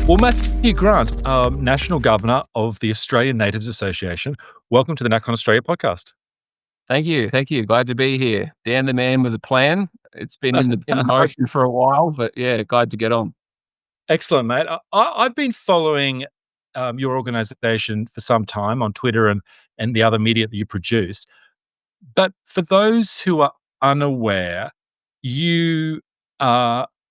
Well, Matthew Grant, National Governor of the Australian Natives Association, welcome to the NAC on Australia podcast. Thank you. Thank you. Glad to be here. Dan the man with a plan. It's been in motion for a while, but yeah, glad to get on. Excellent, mate. I've been following your organisation for some time on Twitter and the other media that you produce. But for those who are unaware, you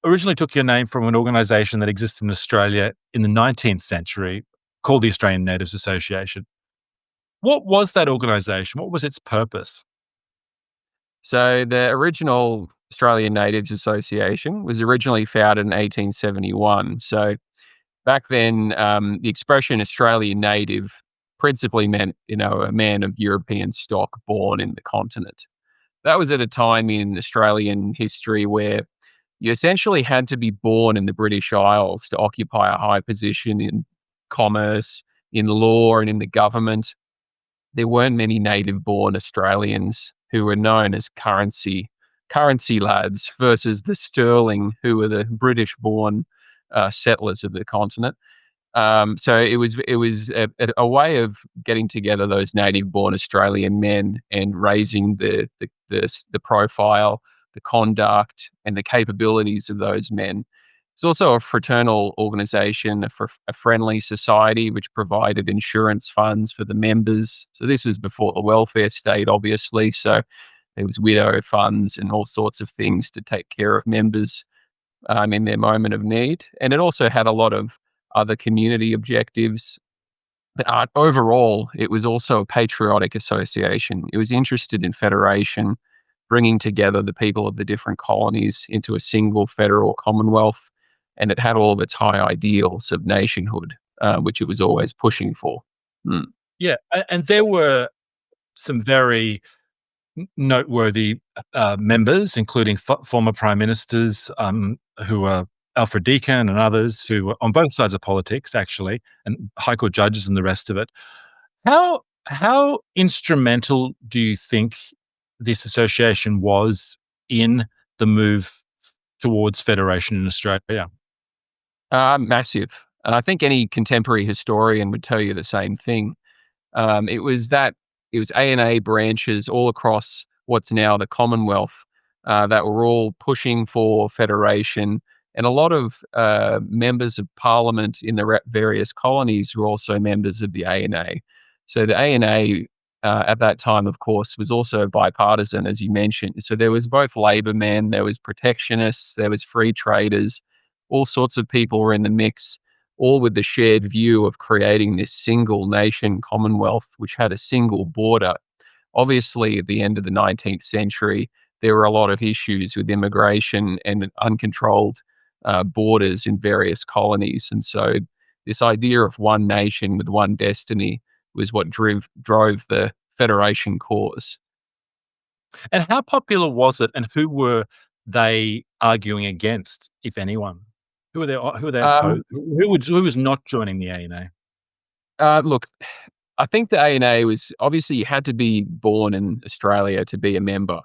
originally took your name from an organisation that existed in Australia in the 19th century called the Australian Natives Association. What was that organisation? What was its purpose? So the original Australian Natives Association was originally founded in 1871. So back then, the expression Australian native principally meant, a man of European stock born in the continent. That was at a time in Australian history where you essentially had to be born in the British Isles to occupy a high position in commerce, in law, and in the government. There weren't many native-born Australians who were known as currency lads versus the sterling, who were the British-born settlers of the continent. So it was a way of getting together those native-born Australian men and raising the profile, the conduct, and the capabilities of those men. It's also a fraternal organisation, a friendly society which provided insurance funds for the members. So this was before the welfare state, obviously. So there was widow funds and all sorts of things to take care of members in their moment of need. And it also had a lot of other community objectives. But overall, it was also a patriotic association. It was interested in federation, bringing together the people of the different colonies into a single federal commonwealth. And it had all of its high ideals of nationhood, which it was always pushing for. Mm. Yeah, and there were some very noteworthy members, including former prime ministers who were Alfred Deakin and others who were on both sides of politics, actually, and high court judges and the rest of it. How instrumental do you think this association was in the move towards federation in Australia? Massive. And I think any contemporary historian would tell you the same thing. It was A&A branches all across what's now the Commonwealth that were all pushing for federation. And a lot of members of parliament in the various colonies were also members of the A&A. So the A&A at that time, of course, was also bipartisan, as you mentioned. So there was both Labor men, there was protectionists, there was free traders, all sorts of people were in the mix, all with the shared view of creating this single nation commonwealth, which had a single border. Obviously, at the end of the 19th century, there were a lot of issues with immigration and uncontrolled borders in various colonies. And so this idea of one nation with one destiny was what drove the federation cause. And how popular was it, and who were they arguing against, if anyone? Who were they Um, opposed? Who was not joining the A&A? Look, I think the A&A was obviously you had to be born in Australia to be a member.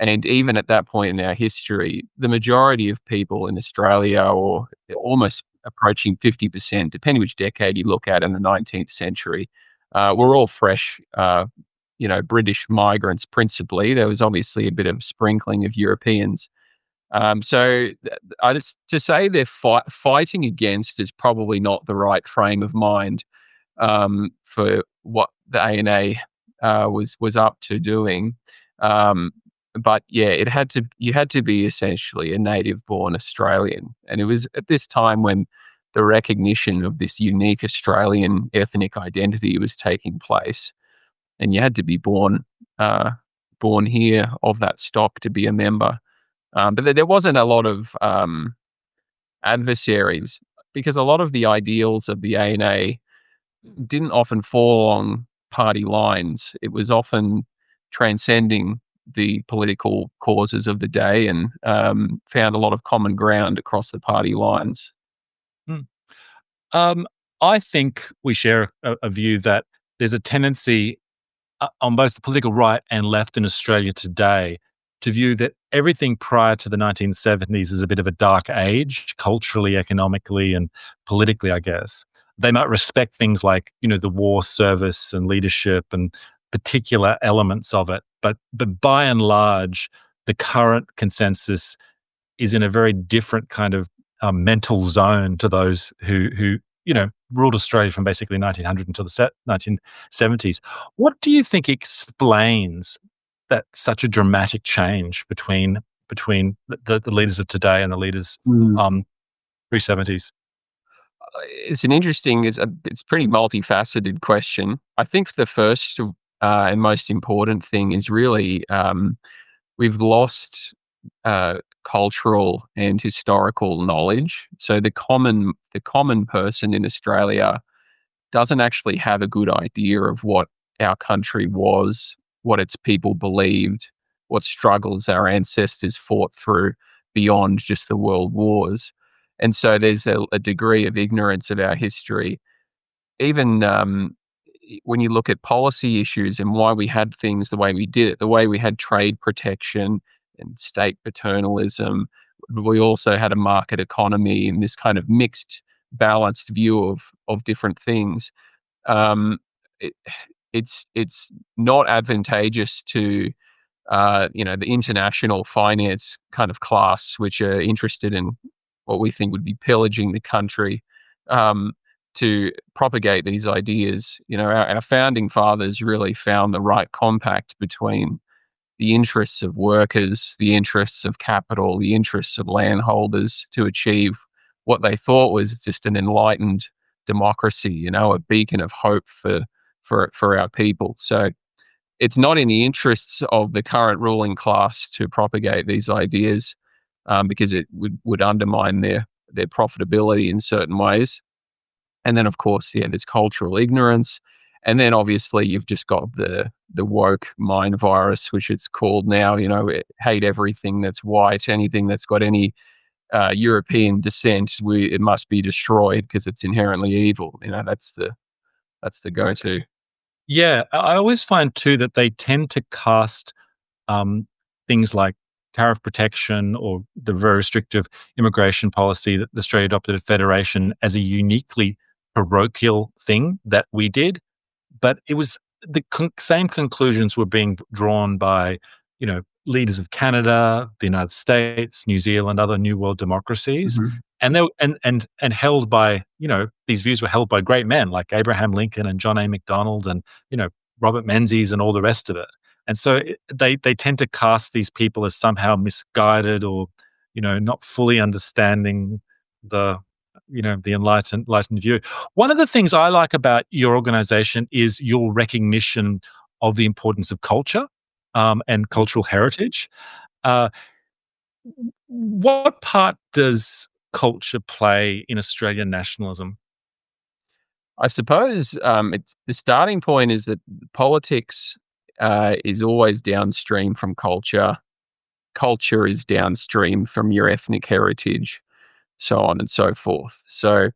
And even at that point in our history, the majority of people in Australia, or almost approaching 50%, depending which decade you look at in the 19th century, were all fresh, British migrants principally. There was obviously a bit of sprinkling of Europeans. To say they're fighting against is probably not the right frame of mind for what the A&A was up to doing. But yeah, you had to be essentially a native-born Australian, and it was at this time when the recognition of this unique Australian ethnic identity was taking place, and you had to be born here of that stock to be a member. But there wasn't a lot of adversaries because a lot of the ideals of the A&A didn't often fall along party lines. It was often transcending the political causes of the day and found a lot of common ground across the party lines. Hmm. I think we share a view that there's a tendency on both the political right and left in Australia today to view that everything prior to the 1970s is a bit of a dark age, culturally, economically, and politically, I guess. They might respect things like, the war service and leadership and particular elements of it. But by and large, the current consensus is in a very different kind of mental zone to those who ruled Australia from basically 1900 until the 1970s. What do you think explains that such a dramatic change between the leaders of today and the leaders Mm. pre-70s? It's an interesting, it's pretty multifaceted question. I think the first and most important thing is really we've lost cultural and historical knowledge. So the common person in Australia doesn't actually have a good idea of what our country was, what its people believed, what struggles our ancestors fought through beyond just the world wars. And so there's a degree of ignorance of our history. Even when you look at policy issues and why we had things the way we did it, the way we had trade protection and state paternalism, we also had a market economy and this kind of mixed, balanced view of different things. um, it, it's not advantageous to the international finance kind of class, which are interested in what we think would be pillaging the country, um, to propagate these ideas. Our founding fathers really found the right compact between the interests of workers, the interests of capital, the interests of landholders to achieve what they thought was just an enlightened democracy, a beacon of hope for our people. So it's not in the interests of the current ruling class to propagate these ideas, because it would undermine their profitability in certain ways. And then, of course, yeah, there's cultural ignorance. And then obviously you've just got the woke mind virus, which it's called now. Hate everything that's white, anything that's got any European descent. It must be destroyed because it's inherently evil. That's the go-to. Yeah, I always find too that they tend to cast um, things like tariff protection or the very restrictive immigration policy that Australia adopted at Federation as a uniquely parochial thing that we did. But it was the same conclusions were being drawn by, leaders of Canada, the United States, New Zealand, other New World democracies, Mhm. and they were, and held by, these views were held by great men like Abraham Lincoln and John A. Macdonald and Robert Menzies and all the rest of it. And so they tend to cast these people as somehow misguided or not fully understanding the the enlightened view. One of the things I like about your organization is your recognition of the importance of culture and cultural heritage. Uh, what part does culture play in Australian nationalism? I suppose it's the starting point is that politics is always downstream from culture. Culture is downstream from your ethnic heritage, so on and so forth. So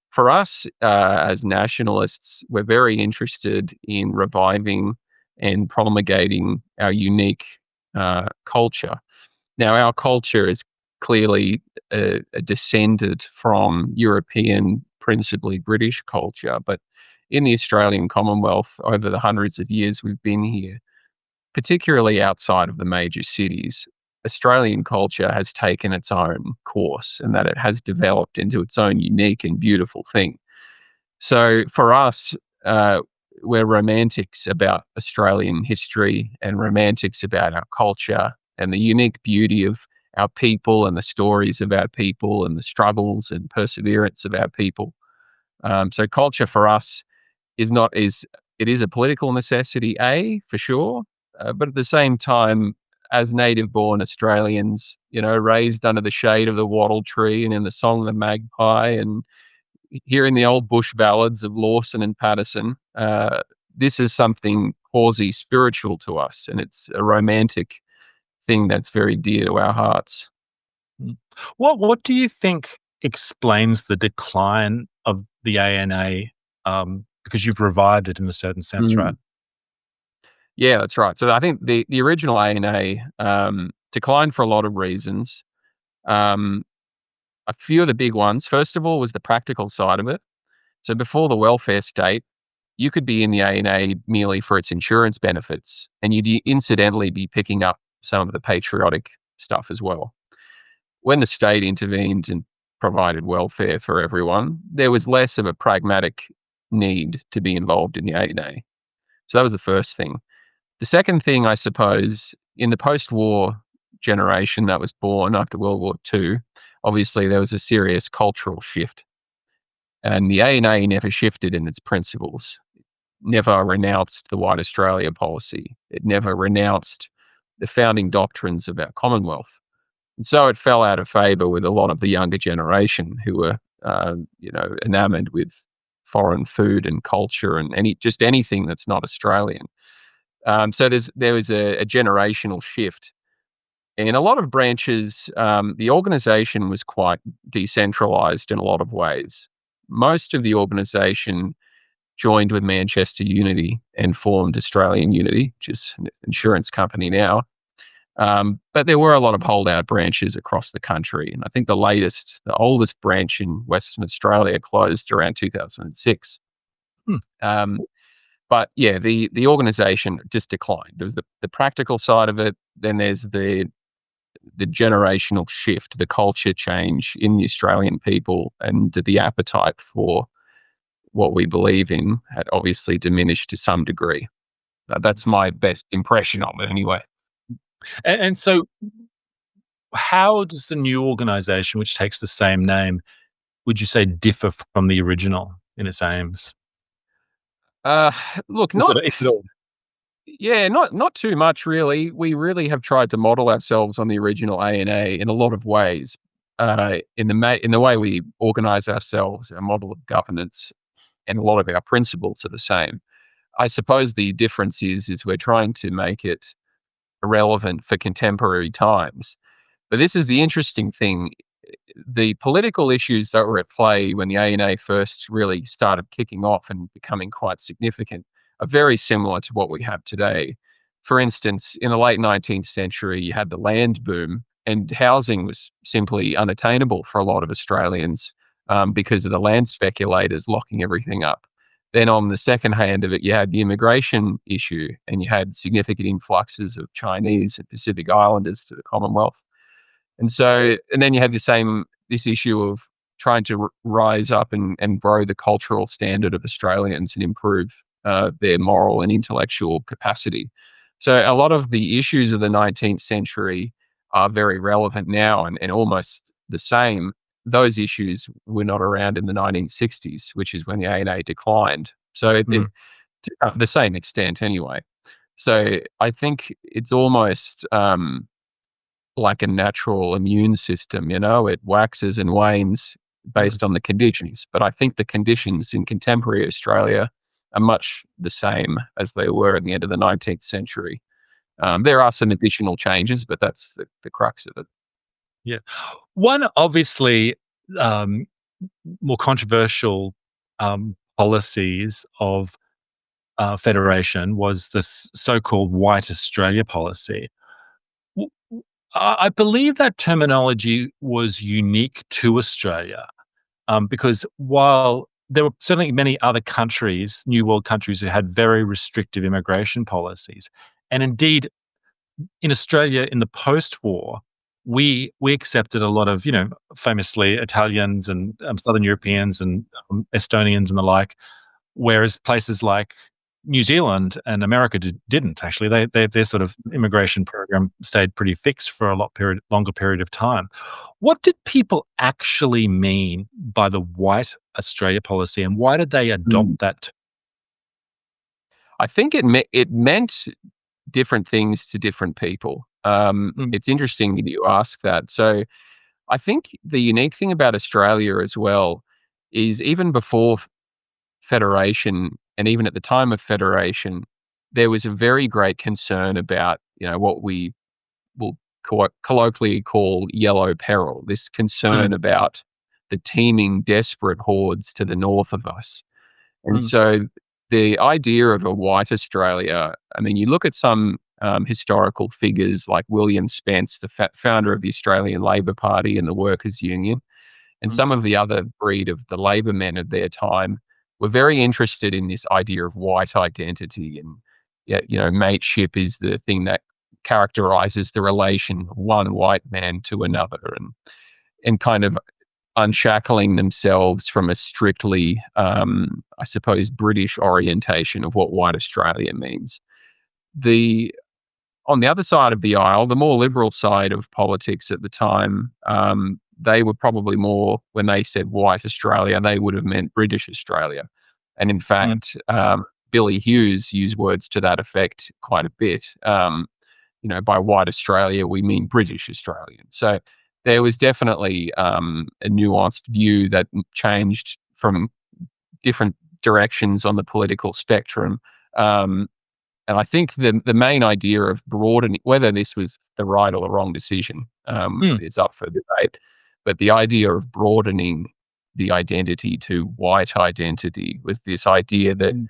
for us as nationalists, we're very interested in reviving and promulgating our unique culture. Now, our culture is clearly descended from European, principally British culture, but in the Australian Commonwealth, over the hundreds of years we've been here, particularly outside of the major cities, Australian culture has taken its own course and that it has developed into its own unique and beautiful thing. So for us, uh, we're romantics about Australian history and romantics about our culture and the unique beauty of our people and the stories of our people and the struggles and perseverance of our people. So culture for us it is a political necessity, for sure, but at the same time, as native-born Australians, raised under the shade of the wattle tree and in the song of the magpie and hearing the old bush ballads of Lawson and Patterson, this is something quasi-spiritual to us, and it's a romantic thing that's very dear to our hearts. Mm. What do you think explains the decline of the ANA? Because you've revived it in a certain sense, right? Mm. Yeah, that's right. So I think the original ANA, declined for a lot of reasons. Um, a few of the big ones, first of all, was the practical side of it. So before the welfare state, you could be in the ANA merely for its insurance benefits, and you'd incidentally be picking up some of the patriotic stuff as well. When the state intervened and provided welfare for everyone, there was less of a pragmatic need to be involved in the ANA. So that was the first thing. The second thing, I suppose, in the post war generation that was born after World War II, obviously there was a serious cultural shift. And the ANA never shifted in its principles, never renounced the White Australia policy. It never renounced the founding doctrines of our Commonwealth. And so it fell out of favour with a lot of the younger generation who were, enamoured with foreign food and culture and just anything that's not Australian. So there was a generational shift. In a lot of branches, the organisation was quite decentralised in a lot of ways. Most of the organisation joined with Manchester Unity and formed Australian Unity, which is an insurance company now. But there were a lot of holdout branches across the country. And I think the oldest branch in Western Australia closed around 2006. Hmm. But yeah, the organisation just declined. There's the practical side of it. Then there's the generational shift, the culture change in the Australian people, and the appetite for what we believe in had obviously diminished to some degree. That's my best impression of it, anyway. And so, how does the new organization, which takes the same name, would you say differ from the original in its aims? Uh, Look, If not at all? yeah, not too much really. We really have tried to model ourselves on the original ANA in a lot of ways. In the way we organise ourselves, our model of governance, and a lot of our principles are the same. I suppose the difference is we're trying to make it relevant for contemporary times. But this is the interesting thing. The political issues that were at play when the ANA first really started kicking off and becoming quite significant are very similar to what we have today. For instance, in the late 19th century, you had the land boom, and housing was simply unattainable for a lot of Australians because of the land speculators locking everything up. Then, on the second hand of it, you had the immigration issue, and you had significant influxes of Chinese and Pacific Islanders to the Commonwealth. And then you have this issue of trying to rise up and grow the cultural standard of Australians and improve their moral and intellectual capacity. So a lot of the issues of the 19th century are very relevant now and almost the same. Those issues were not around in the 1960s, which is when the ANA declined. So Mm, to the same extent anyway. So I think it's almost like a natural immune system, it waxes and wanes mm, based on the conditions. But I think the conditions in contemporary Australia are much the same as they were at the end of the 19th century. There are some additional changes, but that's the crux of it. yeah. One obviously um, more controversial policies of federation was this so-called White Australia policy. W- I believe that terminology was unique to Australia because while there were certainly many other countries, New World countries, who had very restrictive immigration policies, and indeed in Australia in the post-war, we accepted a lot of famously Italians and Southern Europeans and Estonians and the like, whereas places like New Zealand and America didn't actually. Their sort of immigration program stayed pretty fixed for a longer period of time. What did people actually mean by the White Australia policy, and why did they Mm. adopt that? I think it meant different things to different people. Mm, It's interesting that you ask that. So I think the unique thing about Australia as well is even before federation and even at the time of federation, there was a very great concern about, what we will colloquially call yellow peril, this concern mm, about the teeming, desperate hordes to the north of us. And mm, so the idea of a white Australia, I mean, you look at some historical figures like William Spence, the founder of the Australian Labor Party and the Workers' Union, and mm, some of the other breed of the Labor men of their time were very interested in this idea of white identity. And yeah, mateship is the thing that characterizes the relation of one white man to another, and kind of unshackling themselves from a strictly, I suppose, British orientation of what white Australia means. The On the other side of the aisle, the more liberal side of politics at the time, they were probably more, when they said white Australia, they would have meant British Australia. And in mm, fact, Billy Hughes used words to that effect quite a bit. By white Australia, we mean British Australian. So there was definitely a nuanced view that changed from different directions on the political spectrum. Um, and I think the main idea of broadening, whether this was the right or the wrong decision, mm, is up for debate. But the idea of broadening the identity to white identity was this idea that, mm,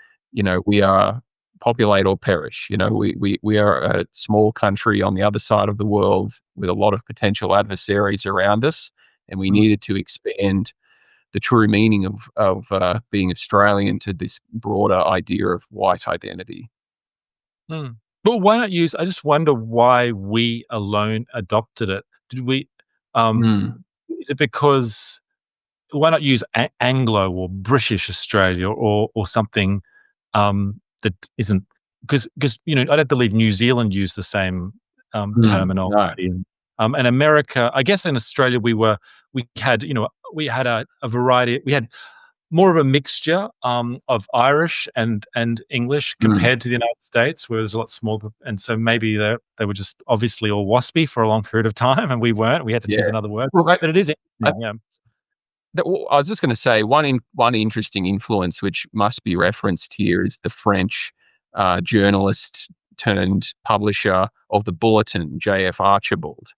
we are populate or perish. We are a small country on the other side of the world with a lot of potential adversaries around us, and we mm, needed to expand the true meaning of being Australian to this broader idea of white identity. mm. But why not use I just wonder why we alone adopted it. Did we, um Mm, is it because why not use Anglo or British Australia or something that isn't because I don't believe New Zealand used the same terminology. no. And America, I guess in Australia we had we had a variety. We had more of a mixture of Irish and English Mm, compared to the United States, where it was a lot smaller. And so maybe they were just obviously all waspy for a long period of time, and we weren't. We had to choose yeah. another word. Well, But it is I interesting. Yeah. I was just gonna say one interesting influence which must be referenced here is the French, journalist turned publisher of the Bulletin, J.F. Archibald.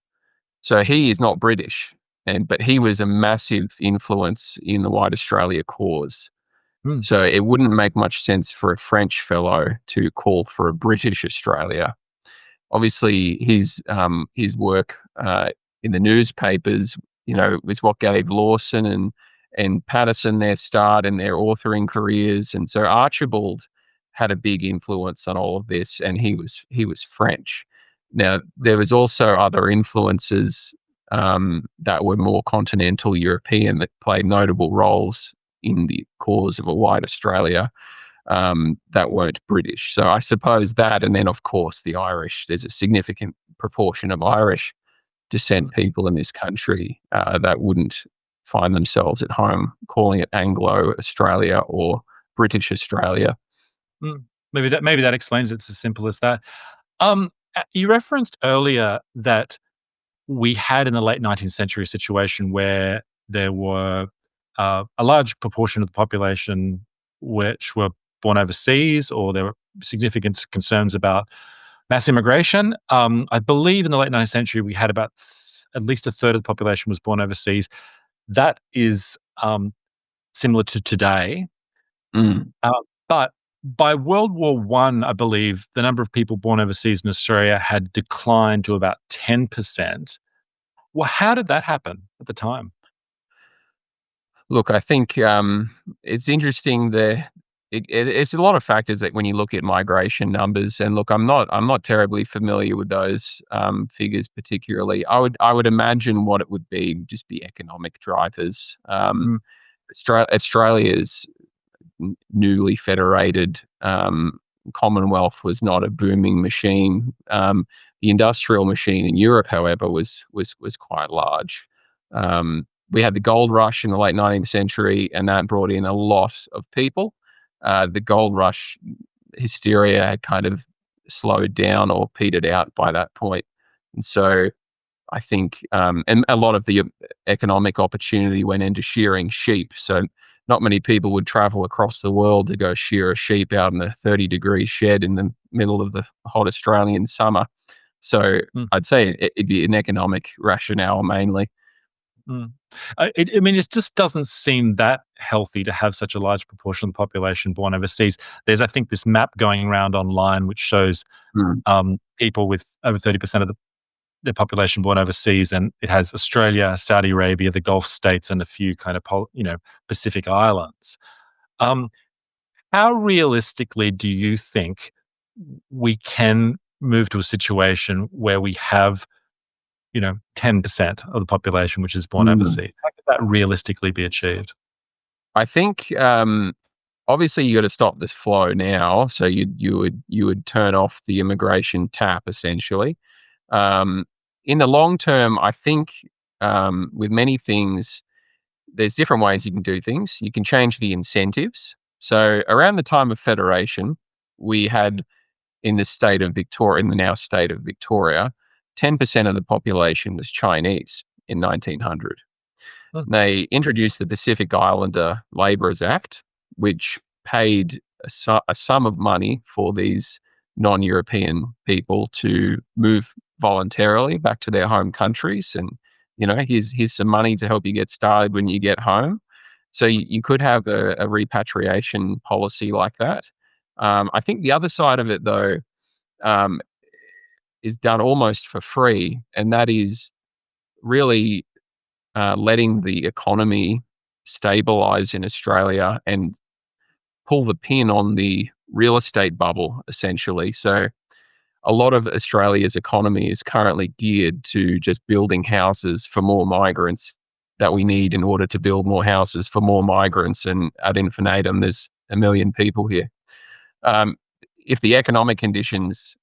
So he is not British, but he was a massive influence in the White Australia cause. Mm, So it wouldn't make much sense for a French fellow to call for a British Australia. Obviously, his work in the newspapers, was what gave Lawson and Patterson their start in their authoring careers, and so Archibald had a big influence on all of this, and he was French. Now there was also other influences that were more continental European that played notable roles in the cause of a white Australia, that weren't British. So I suppose that, and then of course the Irish. There's a significant proportion of Irish descent mm, people in this country that wouldn't find themselves at home calling it Anglo Australia or British Australia. mm. Maybe that explains it. It's as simple as that. You referenced earlier that we had in the late 19th century a situation where there were a large proportion of the population which were born overseas, or there were significant concerns about mass immigration. I believe in the late 19th century we had about at least a third of the population was born overseas. That is similar to today. Mm. Uh, but by World War One, I believe the number of people born overseas in Australia had declined to about 10%. Well, how did that happen at the time? Look, I think it's interesting. It's a lot of factors that when you look at migration numbers, and look, I'm not terribly familiar with those figures particularly. I would imagine what it would be would just be economic drivers. Mm, Australia's newly federated Commonwealth was not a booming machine. The industrial machine in Europe, however, was quite large. We had the gold rush in the late 19th century, and that brought in a lot of people. The gold rush hysteria had kind of slowed down or petered out by that point. And so I think, and a lot of the economic opportunity went into shearing sheep. So not many people would travel across the world to go shear a sheep out in a 30-degree shed in the middle of the hot Australian summer. So mm, I'd say it'd be an economic rationale mainly. Mm. I mean, it just doesn't seem that healthy to have such a large proportion of the population born overseas. There's, I think, this map going around online which shows Mm. people with over 30% of the population born overseas, and it has Australia, Saudi Arabia, the Gulf states, and a few kind of Pacific islands. Um, how realistically do you think we can move to a situation where we have 10% of the population which is born Mm. overseas? How could that realistically be achieved? I think obviously you got to stop this flow now. So you would turn off the immigration tap essentially. Um, in the long term, I think with many things, there's different ways you can do things. You can change the incentives. So around the time of federation, we had in the state of Victoria, in the now state of Victoria, 10% of the population was Chinese in 1900. Mm, They introduced the Pacific Islander Labourers Act, which paid a sum of money for these non-European people to move voluntarily back to their home countries, and here's some money to help you get started when you get home. So you could have a repatriation policy like that. I think the other side of it, though, um, is done almost for free, and that is really letting the economy stabilize in Australia and pull the pin on the real estate bubble, essentially. So, a lot of Australia's economy is currently geared to just building houses for more migrants that we need in order to build more houses for more migrants. And ad infinitum, there's a million people here. Um, if the economic conditions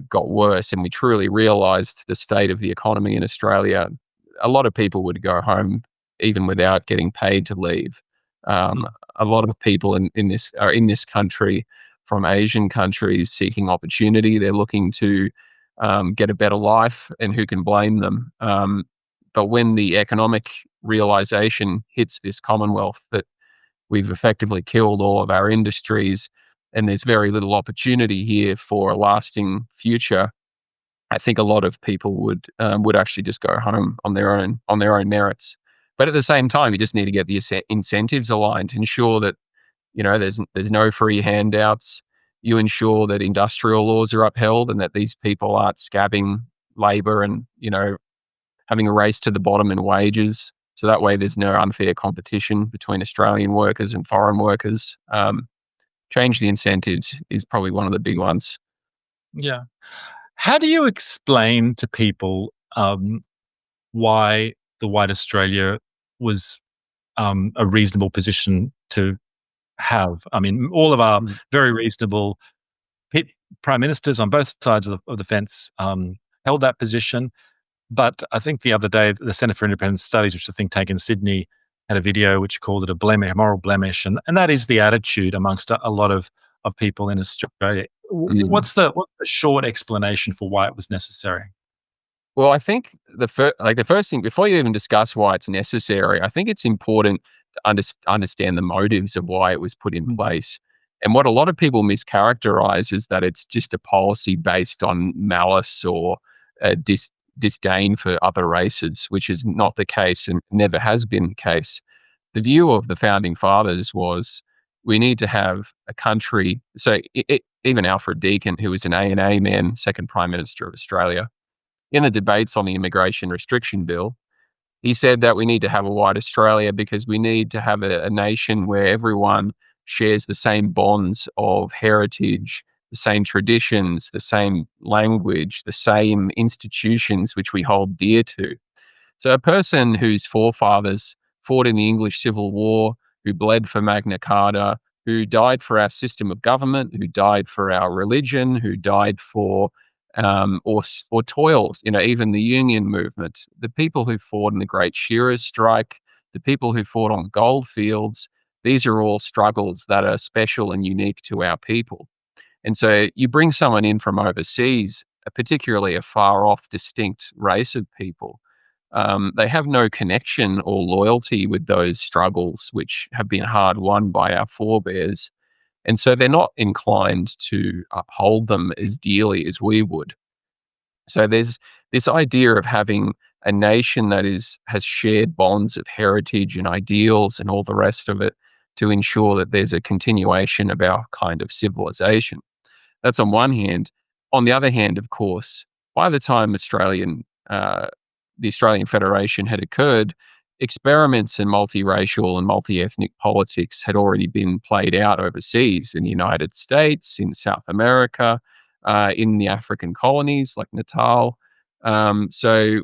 got worse and we truly realized the state of the economy in Australia, a lot of people would go home even without getting paid to leave. Um, mm, a lot of people in this are in this country from Asian countries seeking opportunity. They're looking to get a better life, and who can blame them? But when the economic realization hits this Commonwealth that we've effectively killed all of our industries and there's very little opportunity here for a lasting future, I think a lot of people would actually just go home on their own merits. But at the same time, you just need to get the incentives aligned to ensure that there's no free handouts. You ensure that industrial laws are upheld and that these people aren't scabbing labour and having a race to the bottom in wages. So that way, there's no unfair competition between Australian workers and foreign workers. Change the incentives is probably one of the big ones. yeah. How do you explain to people why the white Australia was a reasonable position to have? I mean, all of our Mm. very reasonable pit prime ministers on both sides of the fence held that position. But I think the other day, the Centre for Independent Studies, which is a think tank in Sydney, had a video which called it a blemish, a moral blemish, and that is the attitude amongst a lot of people in Australia. Mm. What's the short explanation for why it was necessary? Well, I think the first thing before you even discuss why it's necessary, I think it's important to understand the motives of why it was put in Mm, place. And what a lot of people mischaracterize is that it's just a policy based on malice or disdain for other races, which is not the case and never has been the case. The view of the founding fathers was we need to have a country. So even Alfred Deakin, who was an A&A man, second Prime Minister of Australia, in the debates on the immigration restriction bill, he said that we need to have a white Australia because we need to have a nation where everyone shares the same bonds of heritage, the same traditions, the same language, the same institutions which we hold dear to. So a person whose forefathers fought in the English Civil War, who bled for Magna Carta, who died for our system of government, who died for our religion, who died for or toiled, even the union movement, the people who fought in the Great Shearers' Strike, the people who fought on gold fields, these are all struggles that are special and unique to our people. And so you bring someone in from overseas, particularly a far off, distinct race of people, they have no connection or loyalty with those struggles, which have been hard won by our forebears. And so they're not inclined to uphold them as dearly as we would. So there's this idea of having a nation that has shared bonds of heritage and ideals and all the rest of it to ensure that there's a continuation of our kind of civilization. That's on one hand. On the other hand, of course, by the time the Australian Federation had occurred, experiments in multiracial and multi-ethnic politics had already been played out overseas in the United States, in South America, in the African colonies like Natal. So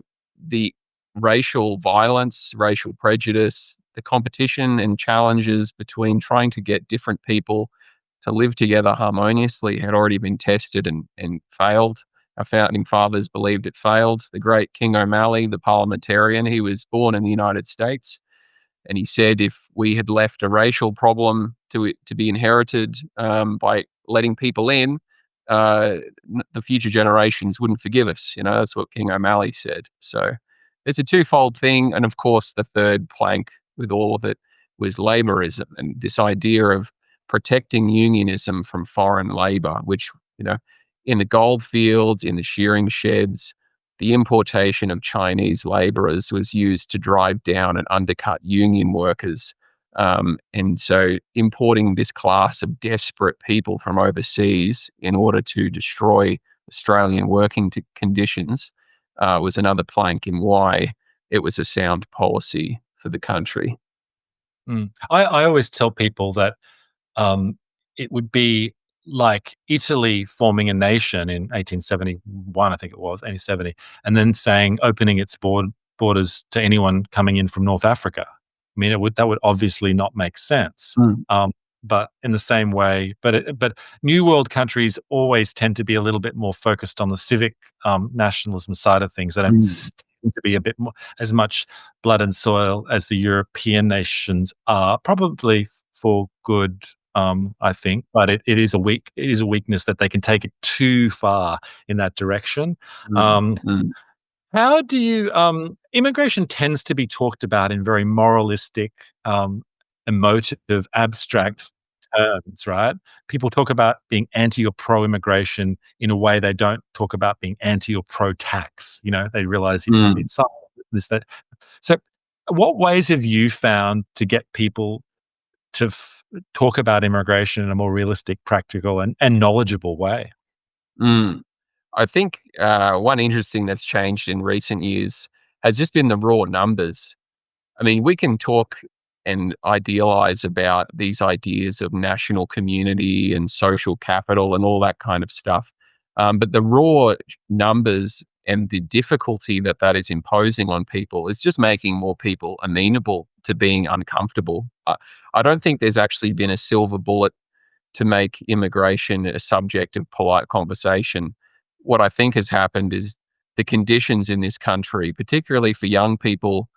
the racial violence, racial prejudice, the competition and challenges between trying to get different people to live together harmoniously had already been tested and failed. Our founding fathers believed it failed. The great King O'Malley, the parliamentarian, he was born in the United States. And he said if we had left a racial problem to be inherited by letting people in, the future generations wouldn't forgive us. You know, that's what King O'Malley said. So it's a twofold thing. And of course, the third plank with all of it was laborism and this idea of protecting unionism from foreign labor, which, you know, in the gold fields, in the shearing sheds, the importation of Chinese laborers was used to drive down and undercut union workers. And so importing this class of desperate people from overseas in order to destroy Australian working conditions was another plank in why it was a sound policy for the country. I always tell people that um, it would be like Italy forming a nation in 1871, I think it was, 1870, and then saying opening its borders to anyone coming in from North Africa. I mean, that would obviously not make sense. Mm, But in the same way, but New World countries always tend to be a little bit more focused on the civic nationalism side of things. They don't mm, tend to be a bit more as much blood and soil as the European nations are, probably for good, I think. But it is a weakness that they can take it too far in that direction. mm, Um, mm, how do you immigration tends to be talked about in very moralistic, emotive, abstract terms, right? People talk about being anti or pro-immigration in a way they don't talk about being anti or pro-tax. You know, they realize you mm, need some this, that. So what ways have you found to get people to talk about immigration in a more realistic, practical, and knowledgeable way? mm. I think one interesting that's changed in recent years has just been the raw numbers. I mean, we can talk and idealize about these ideas of national community and social capital and all that kind of stuff. But the raw numbers and the difficulty that that is imposing on people is just making more people amenable to being uncomfortable. I don't think there's actually been a silver bullet to make immigration a subject of polite conversation. What I think has happened is the conditions in this country, particularly for young people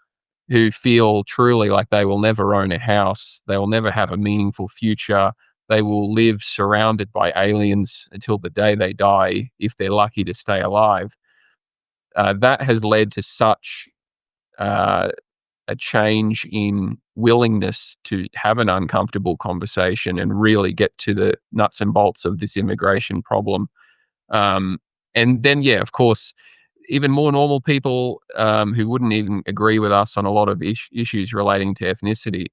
who feel truly like they will never own a house, they will never have a meaningful future, they will live surrounded by aliens until the day they die, if they're lucky to stay alive. That has led to such uh, a change in willingness to have an uncomfortable conversation and really get to the nuts and bolts of this immigration problem. Um, and then, yeah, of course, even more normal people who wouldn't even agree with us on a lot of issues relating to ethnicity.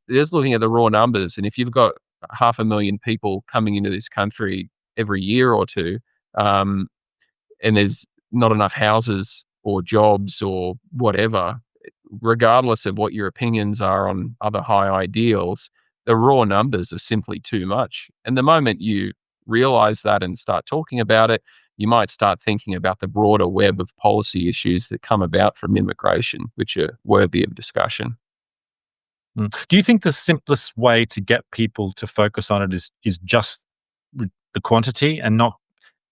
Just looking at the raw numbers, and if you've got 500,000 people coming into this country every year or two, um, and there's not enough houses or jobs or whatever, regardless of what your opinions are on other high ideals, the raw numbers are simply too much. And the moment you realize that and start talking about it, you might start thinking about the broader web of policy issues that come about from immigration, which are worthy of discussion. Do you think the simplest way to get people to focus on it is just the quantity and not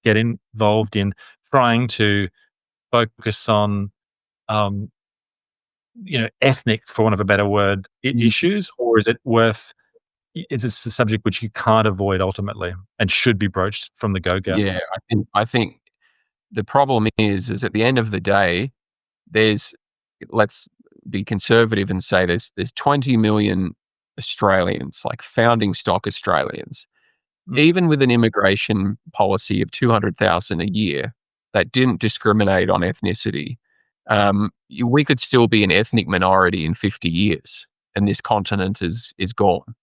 get involved in trying to focus on, um, ethnic, for want of a better word, Mm. issues, or is this a subject which you can't avoid ultimately and should be broached from the go-go? Yeah, I think the problem is at the end of the day, there's let's be conservative and say there's 20 million Australians, like founding stock Australians. Mm, Even with an immigration policy of 200,000 a year that didn't discriminate on ethnicity, we could still be an ethnic minority in 50 years, and this continent is gone,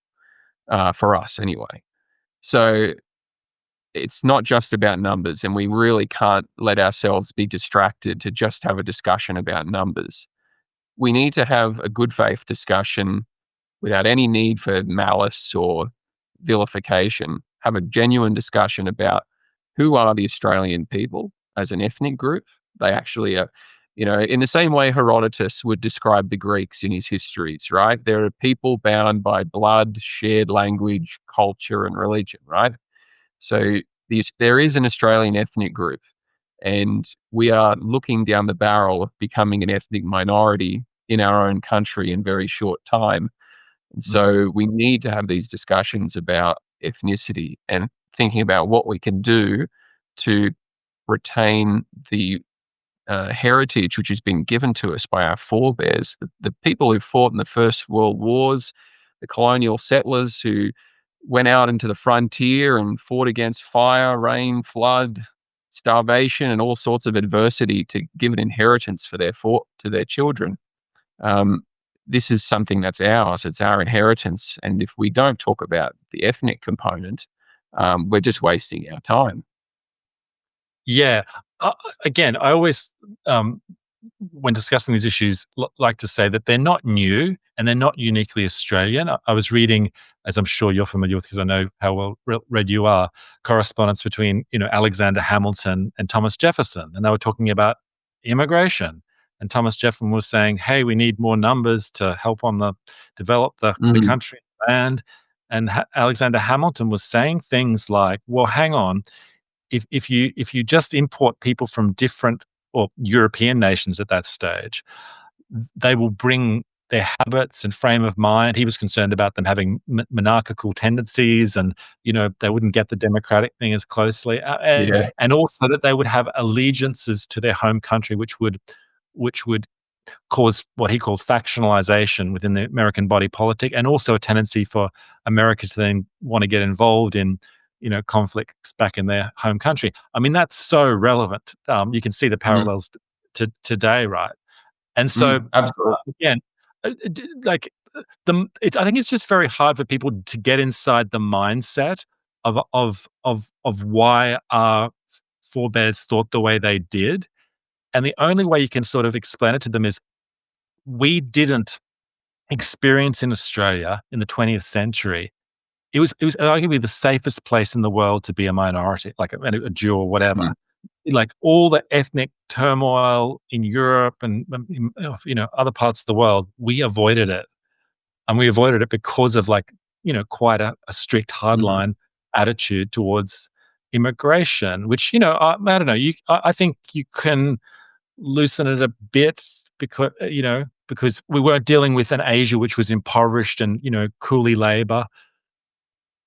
for us anyway. So it's not just about numbers, and we really can't let ourselves be distracted to just have a discussion about numbers. We need to have a good faith discussion without any need for malice or vilification. Have a genuine discussion about who are the Australian people as an ethnic group. They actually are, in the same way Herodotus would describe the Greeks in his histories, right? There are people bound by blood, shared language, culture, and religion, right? So there is an Australian ethnic group, and we are looking down the barrel of becoming an ethnic minority in our own country in very short time. And Mm. so we need to have these discussions about ethnicity and thinking about what we can do to retain the heritage which has been given to us by our forebears, the people who fought in the First World Wars, the colonial settlers who went out into the frontier and fought against fire, rain, flood, starvation, and all sorts of adversity to give an inheritance to their children. Um, this is something that's ours. It's our inheritance, and if we don't talk about the ethnic component, we're just wasting our time. Yeah. Uh, Again, I always, um, when discussing these issues, like to say that they're not new and they're not uniquely Australian. I was reading, as I'm sure you're familiar with, because I know how well read you are, correspondence between Alexander Hamilton and Thomas Jefferson, and they were talking about immigration. And Thomas Jefferson was saying, "Hey, we need more numbers to help on the develop the Mm, country and land." And Alexander Hamilton was saying things like, "Well, hang on, if you just import people from different or European nations at that stage, they will bring their habits and frame of mind." He was concerned about them having monarchical tendencies, and they wouldn't get the democratic thing as closely, yeah. and also that they would have allegiances to their home country, which would cause what he called factionalization within the American body politic, and also a tendency for America to then want to get involved in, conflicts back in their home country. I mean, that's so relevant. You can see the Mm, parallels to today, right? And so, absolutely. again, like I think it's just very hard for people to get inside the mindset of why our forebears thought the way they did. And the only way you can sort of explain it to them is, we didn't experience in Australia in the 20th century. It was arguably the safest place in the world to be a minority, like a Jew or whatever. Mm, Like all the ethnic turmoil in Europe and other parts of the world, we avoided it, and we avoided it because of, like, quite a strict mhm, hardline attitude towards immigration. Which, I don't know. I think you can loosen it a bit, because we weren't dealing with an Asia which was impoverished and, coolie labor.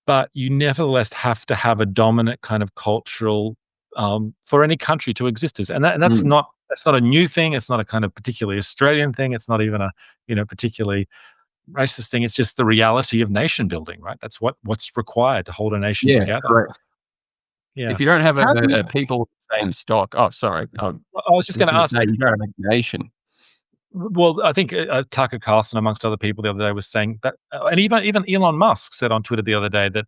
But you nevertheless have to have a dominant kind of cultural, for any country to exist as, and that's mm. not a new thing. It's not a kind of particularly Australian thing. It's not even a, particularly racist thing. It's just the reality of nation building, right? That's what's required to hold a nation Yeah, together. correct. Yeah. If you don't have How do you a people with the same stock. Oh, sorry. I I was just was gonna gonna ask. say you don't have a nation. Well, I think, Tucker Carlson, amongst other people, the other day was saying that, and even Elon Musk said on Twitter the other day that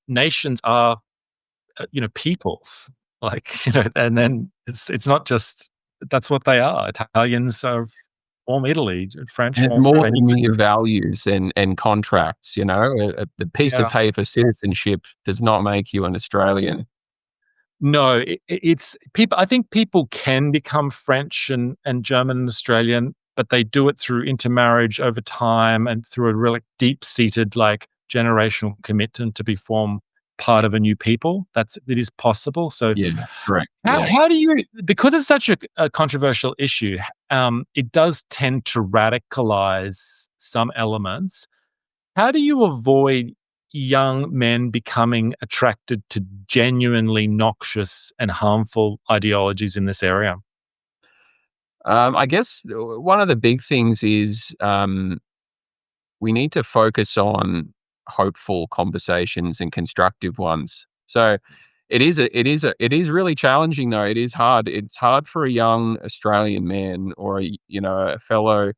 nations are, peoples. Like, and then it's not just, that's what they are. Italians are form Italy, French And it's form more French. than mere values and contracts, you know? The piece of Yeah. paper citizenship does not make you an Australian. No, it's people. I think people can become French and German and Australian, but they do it through intermarriage over time and through a really deep-seated, like, generational commitment to form part of a new people. It is possible. So Yeah, correct, how yeah. how do you, because it's such a controversial issue, it does tend to radicalize some elements. How do you avoid young men becoming attracted to genuinely noxious and harmful ideologies in this area? I guess one of the big things is, we need to focus on hopeful conversations and constructive ones. So it is really challenging though. It is hard. It's hard for a young Australian man or a fellow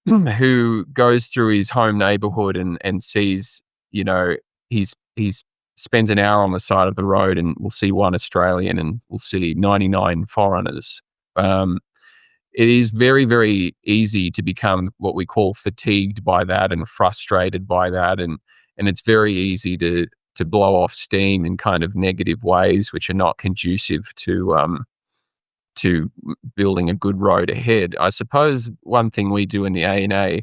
who goes through his home neighborhood and sees, you know, he's spends an hour on the side of the road and will see one Australian and will see 99 foreigners. Um, it is very, very easy to become what we call fatigued by that and frustrated by that, and it's very easy to blow off steam in kind of negative ways, which are not conducive to building a good road ahead. I suppose one thing we do in the ANA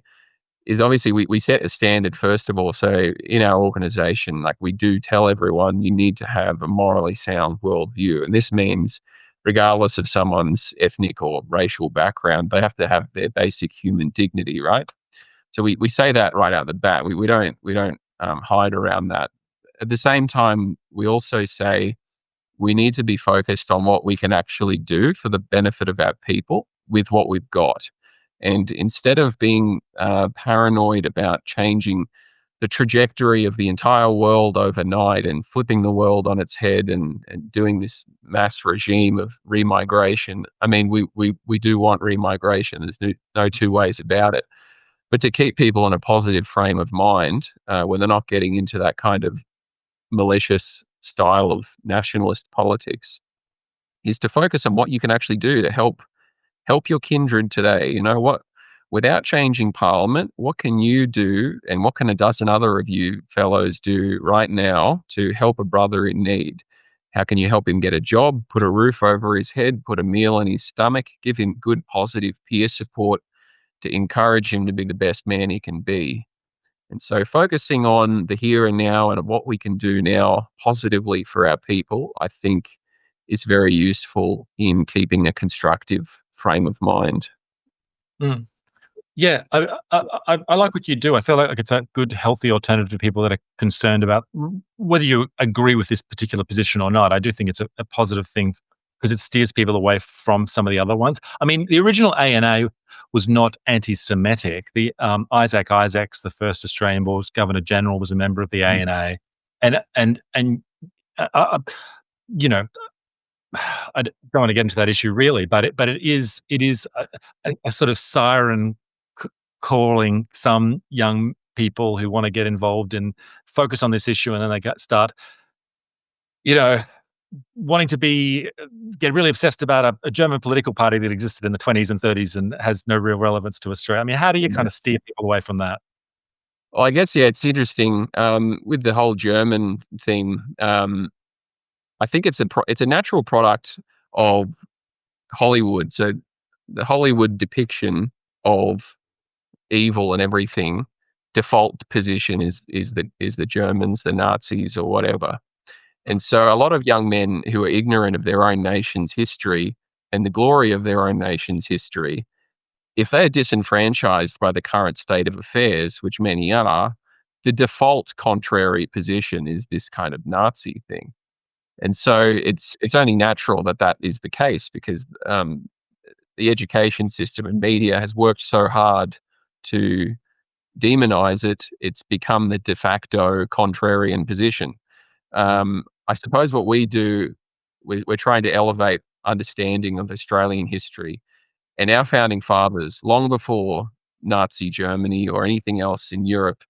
is obviously we set a standard first of all. So in our organization, like we do tell everyone you need to have a morally sound worldview. And this means regardless of someone's ethnic or racial background, they have to have their basic human dignity, right? So we say that right out the bat. We don't hide around that. At the same time, we also say we need to be focused on what we can actually do for the benefit of our people with what we've got. And instead of being paranoid about changing the trajectory of the entire world overnight and flipping the world on its head and doing this mass regime of remigration, I mean, we do want remigration. There's no two ways about it. But to keep people in a positive frame of mind when they're not getting into that kind of malicious style of nationalist politics is to focus on what you can actually do to help your kindred today. You know what? Without changing Parliament, what can you do, and what can a dozen other of you fellows do right now to help a brother in need? How can you help him get a job, put a roof over his head, put a meal in his stomach, give him good, positive peer support to encourage him to be the best man he can be? And so focusing on the here and now and what we can do now positively for our people, I think is very useful in keeping a constructive frame of mind. Mm. Yeah, I like what you do. I feel like it's a good, healthy alternative to people that are concerned about whether you agree with this particular position or not. I do think it's a positive thing because it steers people away from some of the other ones. I mean, the original ANA was not anti-Semitic. The Isaac Isaacs, the first Australian-born Governor General, was a member of the Mm. ANA, and uh, uh, you know, don't want to get into that issue really, but it is a sort of siren calling some young people who want to get involved and focus on this issue, and then they start, you know, wanting to get really obsessed about a German political party that existed in the 20s and 30s and has no real relevance to Australia. I mean, how do you kind of steer people away from that? Well, I guess, yeah, it's interesting with the whole German thing. I think it's a natural product of Hollywood. So the Hollywood depiction of evil and everything, default position is the Germans, the Nazis, or whatever. And so a lot of young men who are ignorant of their own nation's history and the glory of their own nation's history, if they are disenfranchised by the current state of affairs, which many are, the default contrary position is this kind of Nazi thing. And so it's only natural that that is the case because the education system and media has worked so hard to demonize it. It's become the de facto contrarian position. I suppose what we do, we're trying to elevate understanding of Australian history. And our founding fathers, long before Nazi Germany or anything else in Europe,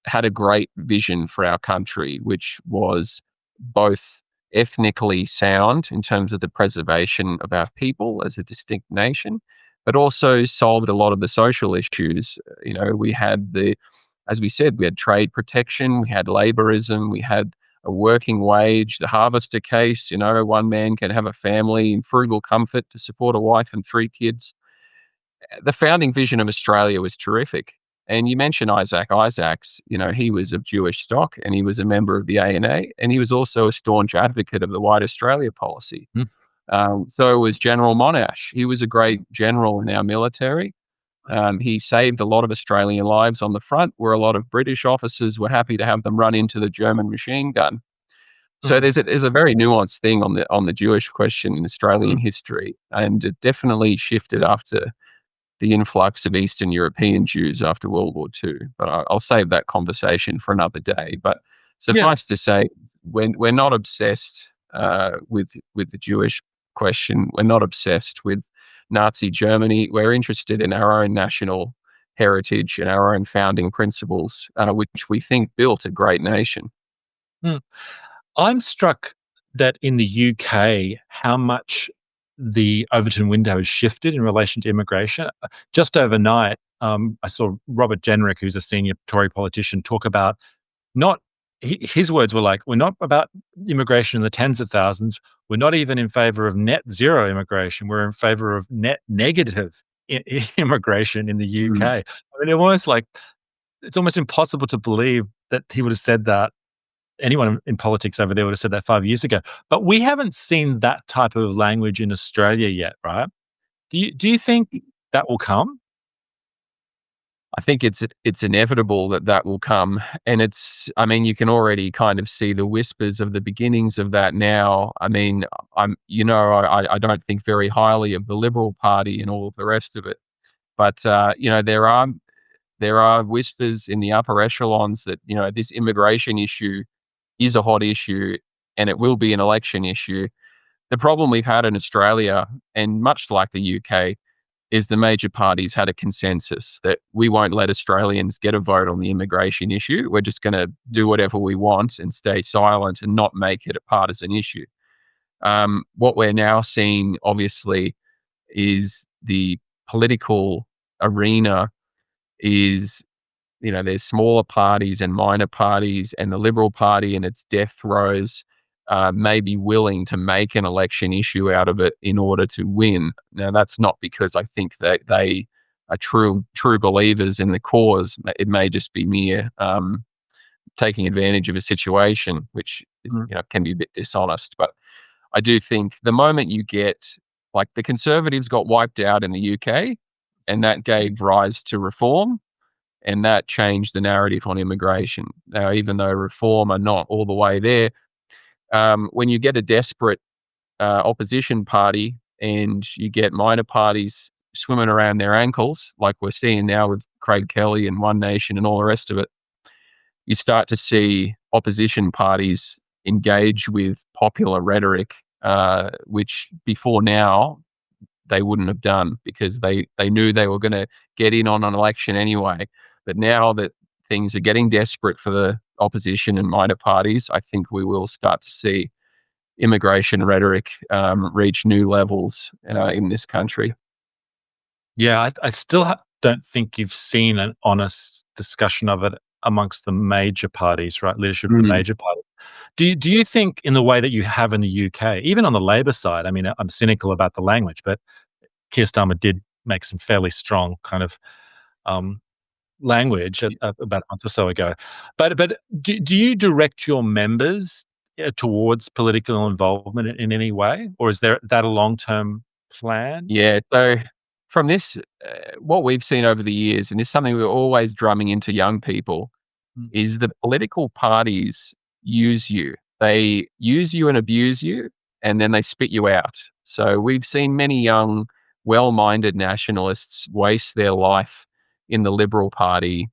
had a great vision for our country, which was both ethnically sound in terms of the preservation of our people as a distinct nation, but also solved a lot of the social issues. You know, as we said, we had trade protection, we had laborism, we had a working wage, the harvester case, you know, one man can have a family in frugal comfort to support a wife and three kids. The founding vision of Australia was terrific. And you mentioned Isaac Isaacs, you know, he was of Jewish stock and he was a member of the ANA, and he was also a staunch advocate of the White Australia policy. Mm. So was General Monash. He was a great general in our military. He saved a lot of Australian lives on the front, where a lot of British officers were happy to have them run into the German machine gun. So Mm. there's a very nuanced thing on the Jewish question in Australian Mm. history, and it definitely shifted after the influx of Eastern European Jews after World War II. But I'll save that conversation for another day. But Yeah. suffice to say, we're not obsessed with the Jewish question. We're not obsessed with Nazi Germany. We're interested in our own national heritage and our own founding principles, which we think built a great nation. Mm. I'm struck that in the UK, how much the Overton window has shifted in relation to immigration. Just overnight, I saw Robert Jenrick, who's a senior Tory politician, talk about not his words were like, "We're not about immigration in the tens of thousands. We're not even in favor of net zero immigration. We're in favor of net negative immigration in the Mm. UK." I mean, it's almost impossible to believe that he would have said that. Anyone in politics over there would have said that 5 years ago. But we haven't seen that type of language in Australia yet, right? Do you think that will come? I think it's inevitable that that will come, and I mean, you can already kind of see the whispers of the beginnings of that now. I mean, I don't think very highly of the Liberal Party and all of the rest of it, but there are whispers in the upper echelons that this immigration issue is a hot issue, and it will be an election issue. The problem we've had in Australia, and much like the UK, is the major parties had a consensus that we won't let Australians get a vote on the immigration issue. We're just going to do whatever we want and stay silent and not make it a partisan issue. What we're now seeing, obviously, is the political arena is there's smaller parties and minor parties, and the Liberal Party in its death throes may be willing to make an election issue out of it in order to win. Now, that's not because I think that they are true believers in the cause. It may just be mere taking advantage of a situation, which Mm, can be a bit dishonest. But I do think the moment you get, like, the Conservatives got wiped out in the UK, and that gave rise to Reform, and that changed the narrative on immigration. Now, even though Reform are not all the way there, when you get a desperate opposition party and you get minor parties swimming around their ankles, like we're seeing now with Craig Kelly and One Nation and all the rest of it, you start to see opposition parties engage with popular rhetoric, which before now they wouldn't have done because they knew they were going to get in on an election anyway. But now that things are getting desperate for the opposition and minor parties, I think we will start to see immigration rhetoric reach new levels in this country. yeah, I still don't think you've seen an honest discussion of it amongst the major parties, right? Leadership of the Mm. major parties. Do you think in the way that you have in the UK, even on the Labor side, I mean, I'm cynical about the language, but Keir Starmer did make some fairly strong kind of um, language about a month or so ago. But do you direct your members towards political involvement in any way, or is that a long term plan? Yeah. So from this, what we've seen over the years, and it's something we're always drumming into young people, Mm, is the political parties use you. They use you and abuse you, and then they spit you out. So we've seen many young, well-minded nationalists waste their life in the Liberal Party,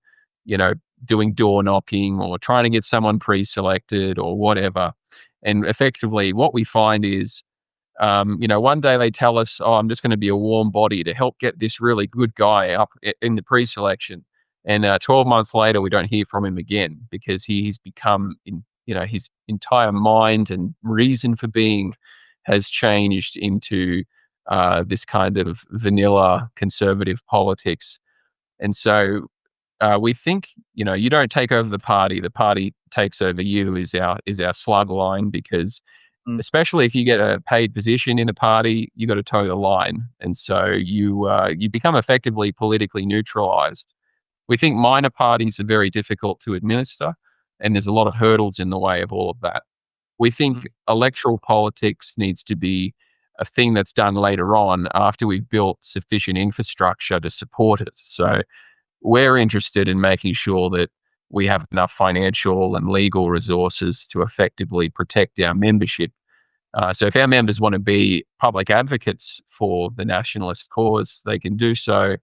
you know, doing door knocking or trying to get someone pre-selected or whatever. And effectively, what we find is one day they tell us, "Oh, I'm just going to be a warm body to help get this really good guy up in the pre-selection," and 12 months later, we don't hear from him again because he's become, his entire mind and reason for being has changed into this kind of vanilla conservative politics. And so we think, you don't take over the party takes over you is our slug line because mm, especially if you get a paid position in a party, you got to toe the line, and so you become effectively politically neutralized. We think minor parties are very difficult to administer, and there's a lot of hurdles in the way of all of that. We think mm, electoral politics needs to be a thing that's done later on after we've built sufficient infrastructure to support it. So we're interested in making sure that we have enough financial and legal resources to effectively protect our membership. So if our members want to be public advocates for the nationalist cause, they can do so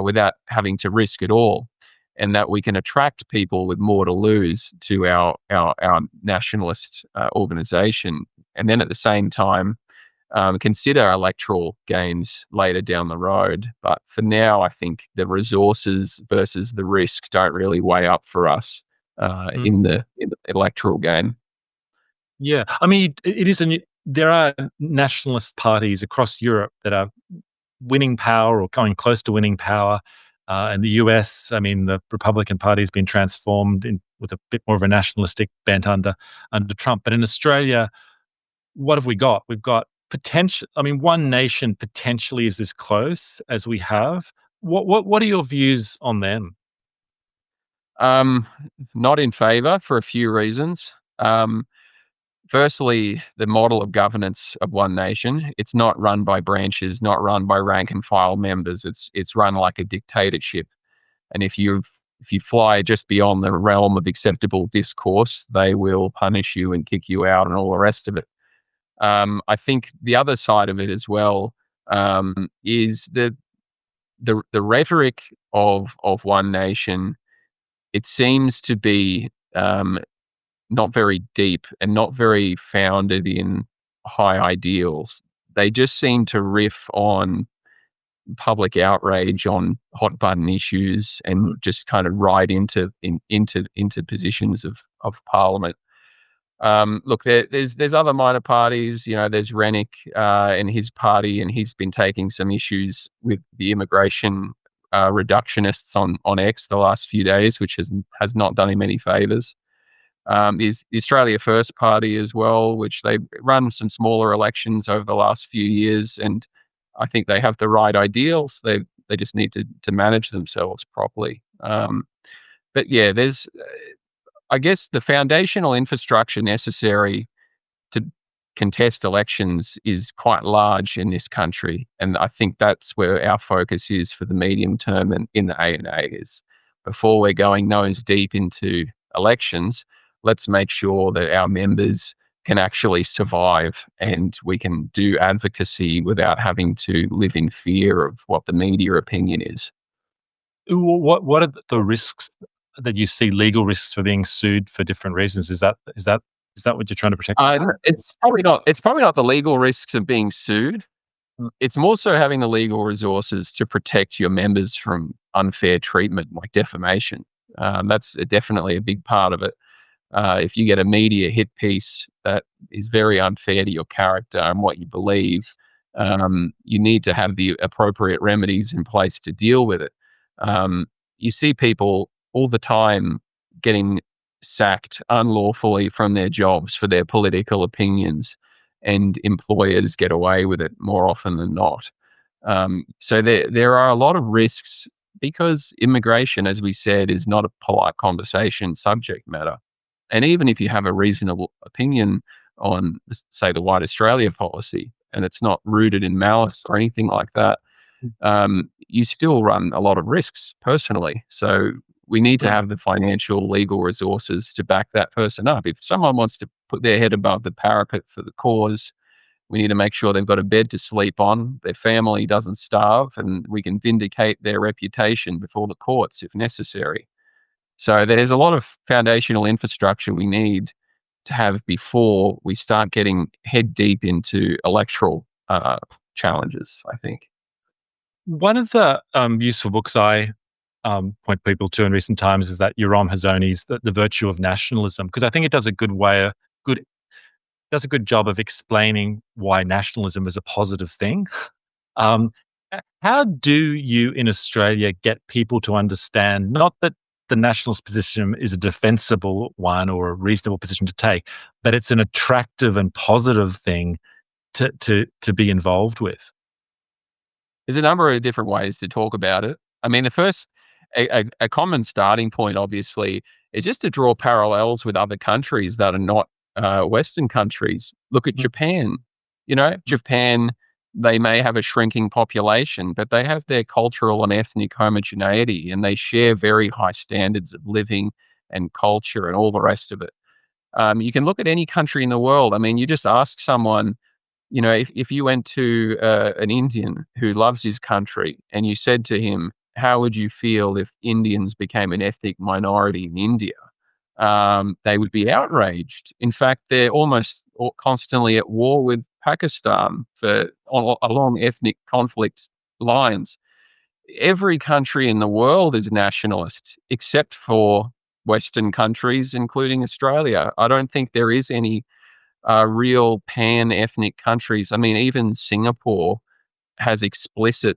without having to risk it all. and that we can attract people with more to lose to our nationalist organisation, and then at the same time consider electoral gains later down the road. But for now, I think the resources versus the risk don't really weigh up for us Mm. in the electoral game. Yeah, I mean, it is a new, there are nationalist parties across Europe that are winning power or coming close to winning power. In the US, I mean, the Republican Party has been transformed with a bit more of a nationalistic bent under Trump. But in Australia, what have we got? We've got potential. I mean, one nation potentially is as close as we have. What are your views on them? Um, Not in favour for a few reasons. Firstly, the model of governance of One Nation, it's not run by branches, not run by rank and file members. It's run like a dictatorship. And if you fly just beyond the realm of acceptable discourse, they will punish you and kick you out and all the rest of it. I think the other side of it as well is the rhetoric of One Nation. It seems to be not very deep and not very founded in high ideals. They just seem to riff on public outrage on hot button issues and just kind of ride into positions of parliament. Look, there's other minor parties. There's Rennick and his party, and he's been taking some issues with the immigration reductionists on X the last few days, which has not done him any favors. Is the Australia First Party as well, which they run some smaller elections over the last few years, and I think they have the right ideals. They just need to manage themselves properly. But yeah, there's I guess the foundational infrastructure necessary to contest elections is quite large in this country, and I think that's where our focus is for the medium term and in the A&A is before we're going nose deep into elections, let's make sure that our members can actually survive and we can do advocacy without having to live in fear of what the media opinion is. What are the risks that you see, legal risks for being sued for different reasons? Is that what you're trying to protect? It's probably not the legal risks of being sued. Mm. It's more so having the legal resources to protect your members from unfair treatment, like defamation. That's definitely a big part of it. If you get a media hit piece that is very unfair to your character and what you believe, you need to have the appropriate remedies in place to deal with it. You see people all the time getting sacked unlawfully from their jobs for their political opinions, and employers get away with it more often than not. So there are a lot of risks because immigration, as we said, is not a polite conversation subject matter. And even if you have a reasonable opinion on, say, the White Australia policy, and it's not rooted in malice or anything like that, you still run a lot of risks personally. So we need to have the financial, legal resources to back that person up. If someone wants to put their head above the parapet for the cause, we need to make sure they've got a bed to sleep on, their family doesn't starve, and we can vindicate their reputation before the courts if necessary. So there's a lot of foundational infrastructure we need to have before we start getting head deep into electoral challenges, I think. One of the useful books I point people to in recent times is that Yoram Hazony's the Virtue of Nationalism, because I think it does a good does a good job of explaining why nationalism is a positive thing. Um, how do you in Australia get people to understand not that the nationalist position is a defensible one or a reasonable position to take, but it's an attractive and positive thing to be involved with? There's a number of different ways to talk about it. I mean, the first, a common starting point, obviously, is just to draw parallels with other countries that are not Western countries. Look at Mm. Japan. Japan, they may have a shrinking population, but they have their cultural and ethnic homogeneity, and they share very high standards of living and culture and all the rest of it. You can look at any country in the world. I mean, you just ask someone, if you went to an Indian who loves his country and you said to him, how would you feel if Indians became an ethnic minority in India? They would be outraged. In fact, they're almost constantly at war with Pakistan along ethnic conflict lines. Every country in the world is nationalist, except for Western countries, including Australia. I don't think there is any real pan-ethnic countries. I mean, even Singapore has explicit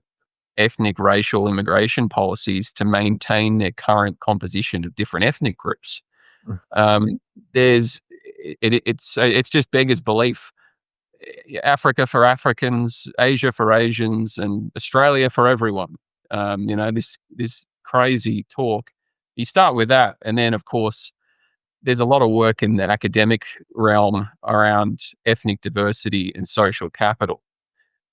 ethnic racial immigration policies to maintain their current composition of different ethnic groups. Mm. Um, it's just beggars belief. Africa for Africans, Asia for Asians, and Australia for everyone. This crazy talk. You start with that, and then of course there's a lot of work in the academic realm around ethnic diversity and social capital.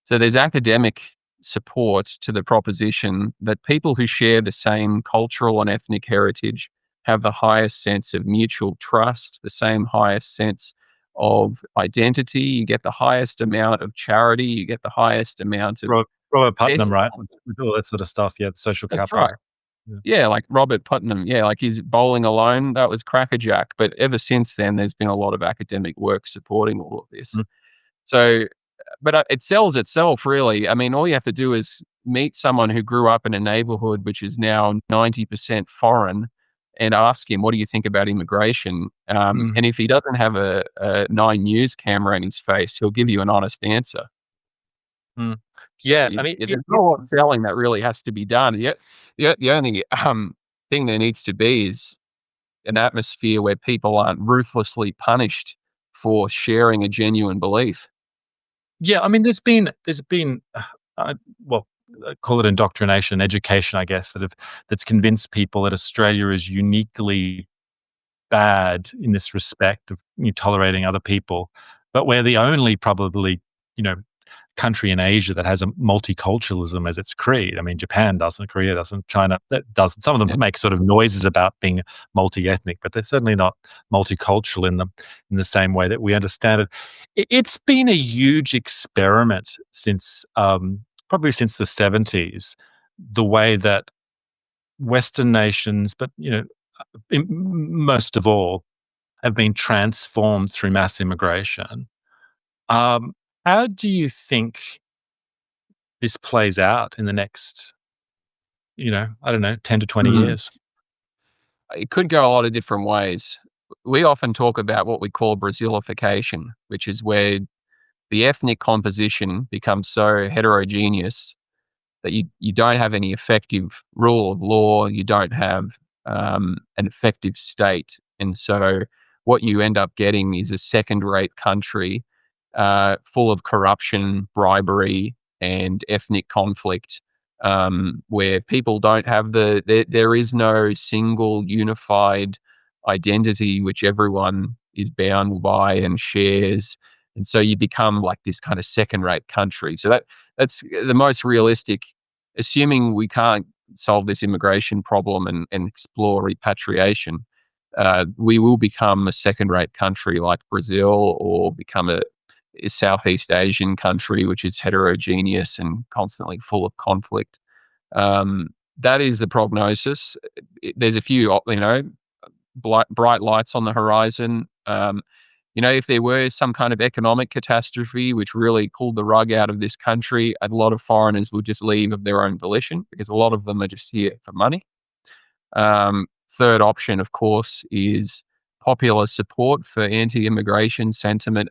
So there's academic support to the proposition that people who share the same cultural and ethnic heritage have the highest sense of mutual trust, the same highest sense of identity. You get the highest amount of charity. You get the highest amount of Robert Putnam, best. right? With all that sort of stuff. Yeah, social That's right. capital. Yeah. Yeah, like Robert Putnam. Yeah, like he's bowling alone. That was crackerjack. But ever since then, there's been a lot of academic work supporting all of this. Mm, So, but it sells itself, really. I mean, all you have to do is meet someone who grew up in a neighborhood which is now 90% foreign and ask him, what do you think about immigration? mm, And if he doesn't have a Nine News camera in his face, he'll give you an honest answer. mm. So Yeah, I mean, there's not a lot of selling that really has to be done. Yet, the only thing there needs to be is an atmosphere where people aren't ruthlessly punished for sharing a genuine belief. yeah, I mean, there's been, uh, well, call it indoctrination, education, I guess, that's convinced people that Australia is uniquely bad in this respect of tolerating other people, but we're the only probably, you know, country in Asia that has a multiculturalism as its creed. I mean, Japan doesn't, Korea doesn't, China that doesn't. Some of Yeah. them make sort of noises about being multi-ethnic, but they're certainly not multicultural in the same way that we understand it. It's been a huge experiment since probably since the 70s, the way that Western nations, but most of all, have been transformed through mass immigration. Um, how do you think this plays out in the next, I don't know, 10 to 20 Mm. years? It could go a lot of different ways. We often talk about what we call Brazilification, which is where the ethnic composition becomes so heterogeneous that you don't have any effective rule of law, you don't have an effective state. And so what you end up getting is a second-rate country full of corruption, bribery, and ethnic conflict, where people don't have there is no single unified identity which everyone is bound by and shares. And so you become like this kind of second-rate country. So that's the most realistic, assuming we can't solve this immigration problem and explore repatriation. We will become a second-rate country like Brazil, or become a Southeast Asian country which is heterogeneous and constantly full of conflict. Um, that is the prognosis. There's a few, bright lights on the horizon. If there were some kind of economic catastrophe which really pulled the rug out of this country, a lot of foreigners will just leave of their own volition because a lot of them are just here for money. Third option, of course, is popular support for anti-immigration sentiment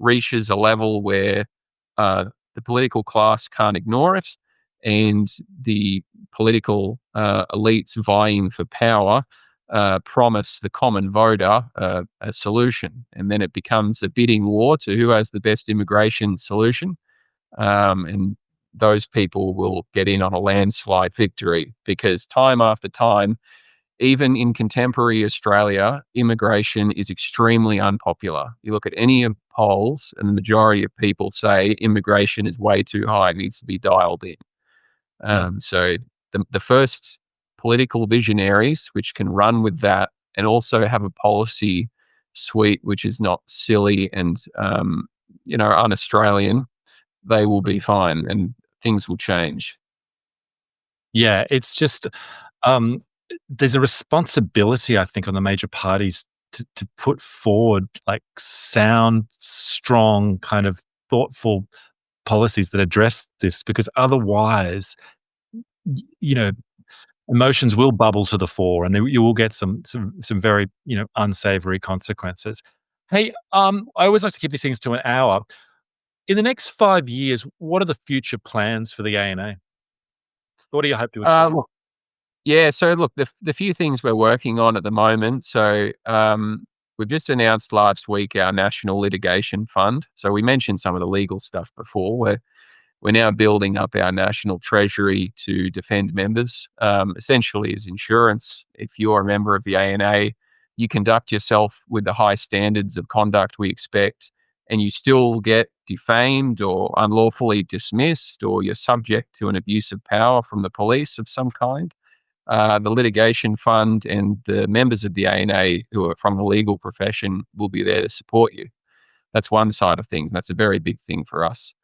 reaches a level where the political class can't ignore it, and the political elites vying for power promise the common voter a solution, and then it becomes a bidding war to who has the best immigration solution, and those people will get in on a landslide victory because time after time, even in contemporary Australia, immigration is extremely unpopular. You look at any of the polls, and the majority of people say immigration is way too high, it needs to be dialed in. Mm. So the first political visionaries which can run with that and also have a policy suite which is not silly and un-Australian, they will be fine and things will change. Yeah, it's just, um, there's a responsibility, I think, on the major parties to put forward, like, sound, strong, kind of thoughtful policies that address this, because otherwise, you know, emotions will bubble to the fore, and you will get some very, unsavory consequences. Hey, I always like to keep these things to an hour. In the next 5 years, what are the future plans for the ANA? What do you hope to achieve? Look, yeah, so look, the few things we're working on at the moment. So we've just announced last week our national litigation fund. So we mentioned some of the legal stuff before. We're now building up our national treasury to defend members, essentially as insurance. If you're a member of the ANA, you conduct yourself with the high standards of conduct we expect, and you still get defamed or unlawfully dismissed, or you're subject to an abuse of power from the police of some kind. The litigation fund and the members of the ANA who are from the legal profession will be there to support you. That's one side of things, and that's a very big thing for us.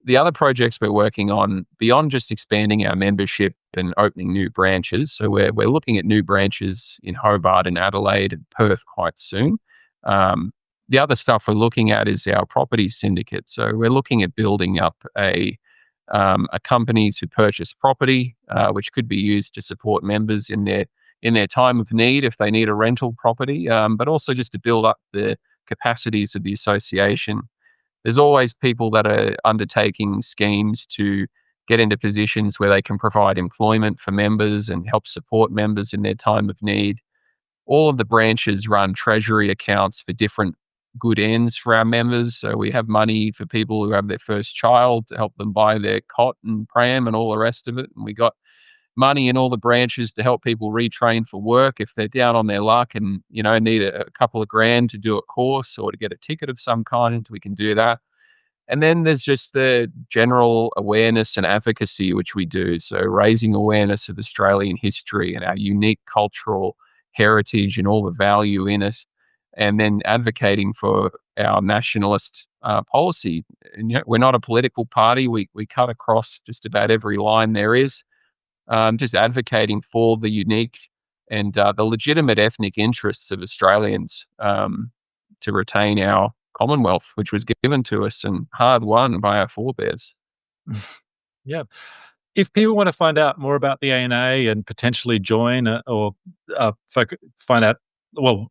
The other projects we're working on, beyond just expanding our membership and opening new branches, so we're looking at new branches in Hobart and Adelaide and Perth quite soon. The other stuff we're looking at is our property syndicate. So we're looking at building up a company to purchase property, which could be used to support members in their time of need if they need a rental property, but also just to build up the capacities of the association. There's always people that are undertaking schemes to get into positions where they can provide employment for members and help support members in their time of need. All of the branches run treasury accounts for different good ends for our members. So we have money for people who have their first child to help them buy their cot and pram and all the rest of it. And we got money in all the branches to help people retrain for work if they're down on their luck and need a couple of grand to do a course or to get a ticket of some kind. We can do that. And then there's just the general awareness and advocacy, which we do. So raising awareness of Australian history and our unique cultural heritage and all the value in it, and then advocating for our nationalist policy. And, we're not a political party. We cut across just about every line there is, just advocating for the unique and the legitimate ethnic interests of Australians, to retain our Commonwealth, which was given to us and hard won by our forebears. Yeah. If people want to find out more about the ANA and potentially join, or find out, well,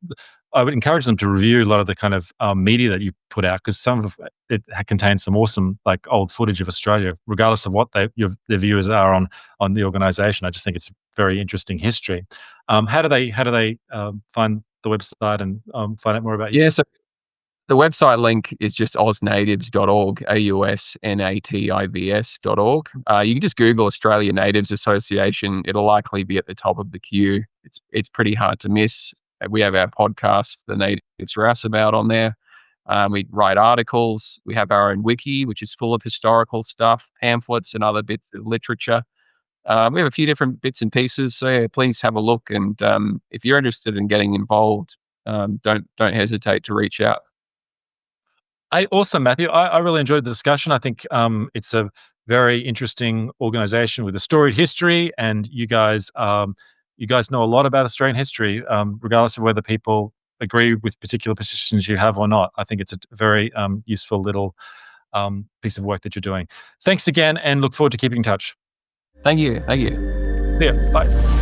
I would encourage them to review a lot of the kind of media that you put out, because some of it contains some awesome, like, old footage of Australia, regardless of what their viewers are on the organisation. I just think it's very interesting history. How do they find the website and find out more about you? Yeah, so the website link is just ausnatives.org, AUSNATIVS.org. You can just Google Australia Natives Association. It'll likely be at the top of the queue. It's pretty hard to miss. We have our podcast, The Natives Rouseabout, on there. We write articles. We have our own wiki, which is full of historical stuff, pamphlets, and other bits of literature. We have a few different bits and pieces, so yeah, please have a look. And if you're interested in getting involved, don't hesitate to reach out. Awesome, Matthew. I really enjoyed the discussion. I think it's a very interesting organisation with a storied history, and you guys know a lot about Australian history, regardless of whether people agree with particular positions you have or not. I think it's a very useful little piece of work that you're doing. Thanks again, and look forward to keeping in touch. Thank you. Thank you. See ya. Bye.